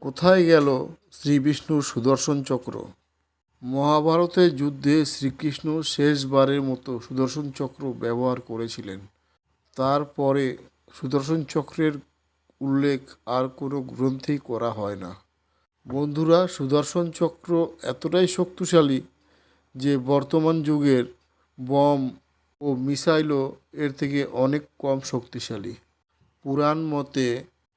কোথায় গেল শ্রীবিষ্ণুর সুদর্শন চক্র? মহাভারতের যুদ্ধে শ্রীকৃষ্ণ শেষবারের মতো সুদর্শন চক্র ব্যবহার করেছিলেন। তারপরে সুদর্শন চক্রের উল্লেখ আর কোনো গ্রন্থেই করা হয় না। বন্ধুরা, সুদর্শন চক্র এতটাই শক্তিশালী যে বর্তমান যুগের বম ও মিসাইলও এর থেকে অনেক কম শক্তিশালী। পুরাণ মতে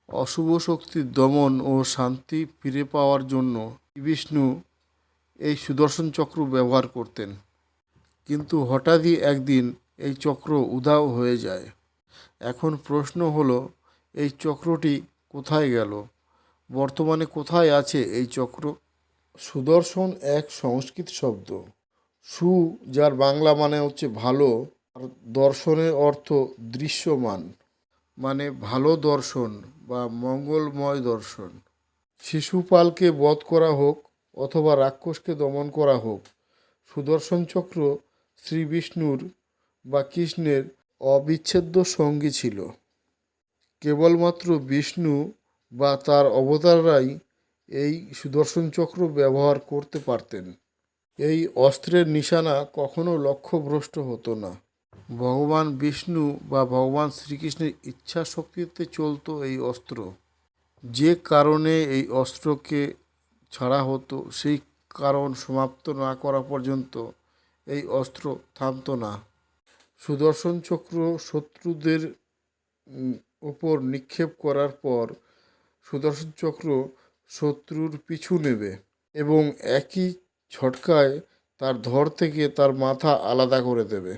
অশুভ শক্তির দমন ও শান্তি ফিরে পাওয়ার জন্য বিষ্ণু এই সুদর্শন চক্র ব্যবহার করতেন। কিন্তু হঠাৎই একদিন এই চক্র উধাও হয়ে যায়। এখন প্রশ্ন হলো, এই চক্রটি কোথায় গেল? বর্তমানে কোথায় আছে এই চক্র? সুদর্শন এক সংস্কৃত শব্দ। সু, যার বাংলা মানে হচ্ছে ভালো, আর দর্শনের অর্থ দৃশ্যমান, মানে ভালো দর্শন বা মঙ্গলময় দর্শন। শিশুপালকে বধ করা হোক অথবা রাক্ষসকে দমন করা হোক, সুদর্শন চক্র শ্রীবিষ্ণুর বা কৃষ্ণের অবিচ্ছেদ্য সঙ্গী ছিল। কেবলমাত্র বিষ্ণু বা তার অবতাররাই এই সুদর্শন চক্র ব্যবহার করতে পারতেন। এই অস্ত্রের নিশানা কখনো লক্ষ্যভ্রষ্ট হতো না। ভগবান বিষ্ণু বা ভগবান শ্রীকৃষ্ণের ইচ্ছা শক্তিতে চলতো এই অস্ত্র। যে কারণে এই অস্ত্রকে ছাড়া হতো, সেই কারণ সমাপ্ত না করা পর্যন্ত এই অস্ত্র থামতো না। সুদর্শন চক্র শত্রুদের উপর নিক্ষেপ করার পর সুদর্শন চক্র শত্রুর পিছু নেবে এবং একই ঝটকায় তার ধড় থেকে তার মাথা আলাদা করে দেবে।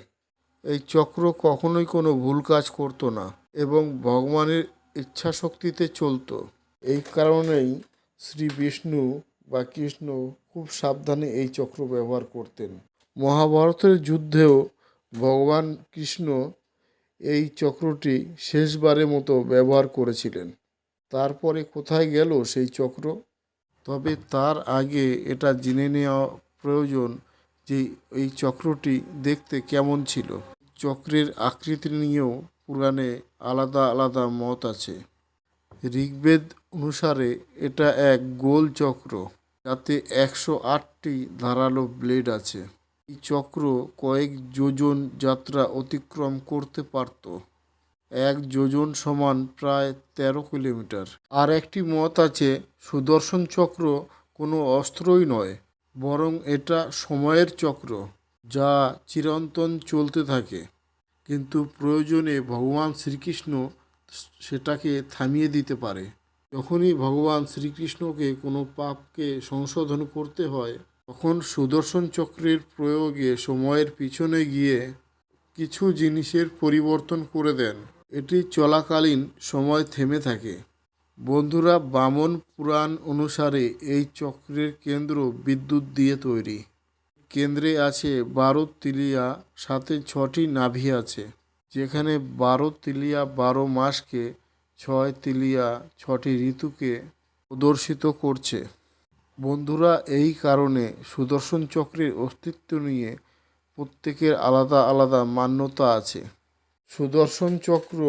এই চক্র কখনোই কোনো ভুল কাজ করতো না এবং ভগবানের ইচ্ছা শক্তিতে চলতো। এই কারণেই শ্রী বিষ্ণু বা কৃষ্ণ খুব সাবধানে এই চক্র ব্যবহার করতেন। মহাভারতের যুদ্ধেও ভগবান কৃষ্ণ এই চক্রটি শেষবারের মতো ব্যবহার করেছিলেন। তারপরে কোথায় গেল সেই চক্র? তবে তার আগে এটা জেনে নেওয়া প্রয়োজন যে এই চক্রটি দেখতে কেমন ছিল। চক্রের আকৃতি নিয়েও পুরাণে আলাদা আলাদা মত আছে। ঋগ্বেদ অনুসারে এটা এক গোল চক্র, যাতে 108টি ধারালো ব্লেড আছে। এই চক্র কয়েক যোজন যাত্রা অতিক্রম করতে পারত। 1 যোজন সমান প্রায় 13 কিলোমিটার। আর একটি মত আছে, সুদর্শন চক্র কোনো অস্ত্রই নয়, বরং এটা সময়ের চক্র, যা চিরন্তন চলতে থাকে। কিন্তু প্রয়োজনে ভগবান শ্রীকৃষ্ণ সেটাকে থামিয়ে দিতে পারে। যখনই ভগবান শ্রীকৃষ্ণকে কোনো পাপকে সংশোধন করতে হয়, তখন সুদর্শন চক্রের প্রয়োগে সময়ের পিছনে গিয়ে কিছু জিনিসের পরিবর্তন করে দেন। এটি চলাকালীন সময় থেমে থাকে। বন্ধুরা, বামন পুরাণ অনুসারে এই চক্রের কেন্দ্র বিদ্যুৎ দিয়ে তৈরি। কেন্দ্রে আছে 12 তিলিয়া, সাথে 6টি নাভি আছে, যেখানে 12 তিলিয়া 12 মাসকে, 6 তিলিয়া 6টি ঋতুকে প্রদর্শিত করছে। বন্ধুরা, এই কারণে সুদর্শন চক্রের অস্তিত্ব নিয়ে প্রত্যেকের আলাদা আলাদা মান্যতা আছে। সুদর্শন চক্র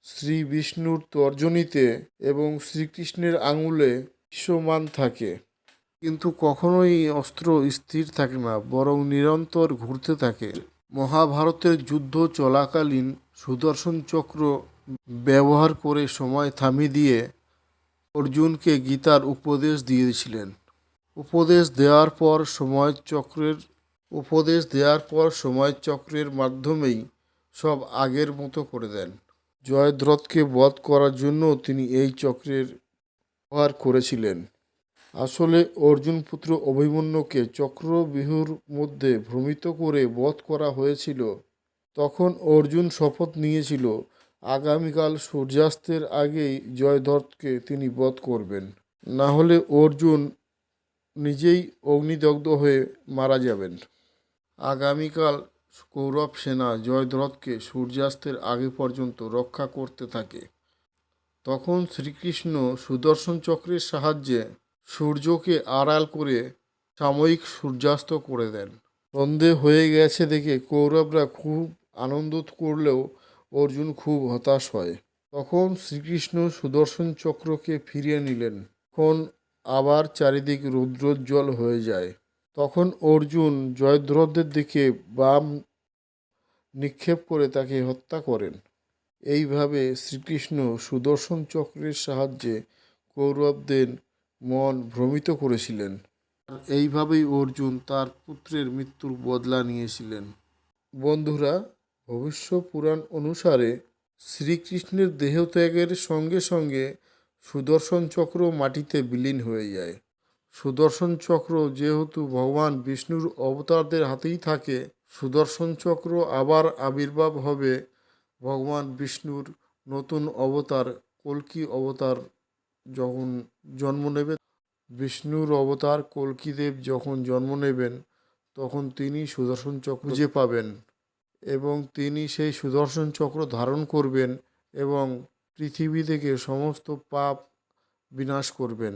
শ্রী বিষ্ণুর তর্জনীতে এবং শ্রীকৃষ্ণের আঙুলে দৃশ্যমান থাকে। কিন্তু কখনোই অস্ত্র স্থির থাকে না, বরং নিরন্তর ঘুরতে থাকে। মহাভারতের যুদ্ধ চলাকালীন সুদর্শন চক্র ব্যবহার করে সময় থামিয়ে দিয়ে অর্জুনকে গীতার উপদেশ দিয়েছিলেন। উপদেশ দেওয়ার পর সময় চক্রের মাধ্যমেই সব আগের মতো করে দেন। জয়দ্রথকে বধ করার জন্য তিনি এই চক্রের ব্যবহার করেছিলেন। আসলে অর্জুন পুত্র অভিমন্যুকে চক্রব্যূহের মধ্যে ভ্রমিত করে বধ করা হয়েছিল। তখন অর্জুন শপথ নিয়েছিল, আগামীকাল সূর্যাস্তের আগেই জয়দ্রথকে তিনি বধ করবেন, না হলে অর্জুন নিজেই অগ্নিদগ্ধ হয়ে মারা যাবেন। আগামীকাল কৌরব সেনা জয়দ্রথকে সূর্যাস্তের আগে পর্যন্ত রক্ষা করতে থাকে। তখন শ্রীকৃষ্ণ সুদর্শন চক্রের সাহায্যে সূর্যকে আড়াল করে সাময়িক সূর্যাস্ত করে দেন। সন্ধে হয়ে গেছে দেখে কৌরবরা খুব আনন্দ করলেও অর্জুন খুব হতাশ হয়। তখন শ্রীকৃষ্ণ সুদর্শন চক্রকে ফিরিয়ে নিলেন। তখন আবার চারিদিক রৌদ্রোজ্জ্বল হয়ে যায়। তখন অর্জুন জয়দ্রথের দিকে বাম নিক্ষেপ করে তাকে হত্যা করেন। এইভাবে শ্রীকৃষ্ণ সুদর্শন চক্রের সাহায্যে কৌরবদের মন ভ্রমিত করেছিলেন। আর এইভাবেই অর্জুন তার পুত্রের মৃত্যুর বদলা নিয়েছিলেন। বন্ধুরা, ভবিষ্য পুরাণ অনুসারে শ্রীকৃষ্ণের দেহত্যাগের সঙ্গে সঙ্গে সুদর্শন চক্র মাটিতে বিলীন হয়ে যায়। সুদর্শন চক্র যেহেতু ভগবান বিষ্ণুর অবতারদের হাতেই থাকে, সুদর্শন চক্র আবার আবির্ভাব হবে ভগবান বিষ্ণুর নতুন অবতার কল্কি অবতার যখন জন্ম নেবে। বিষ্ণুর অবতার কল্কিদেব যখন জন্ম নেবেন, তখন তিনি সুদর্শন চক্র খুঁজে পাবেন এবং তিনি সেই সুদর্শন চক্র ধারণ করবেন এবং পৃথিবী থেকে সমস্ত পাপ বিনাশ করবেন।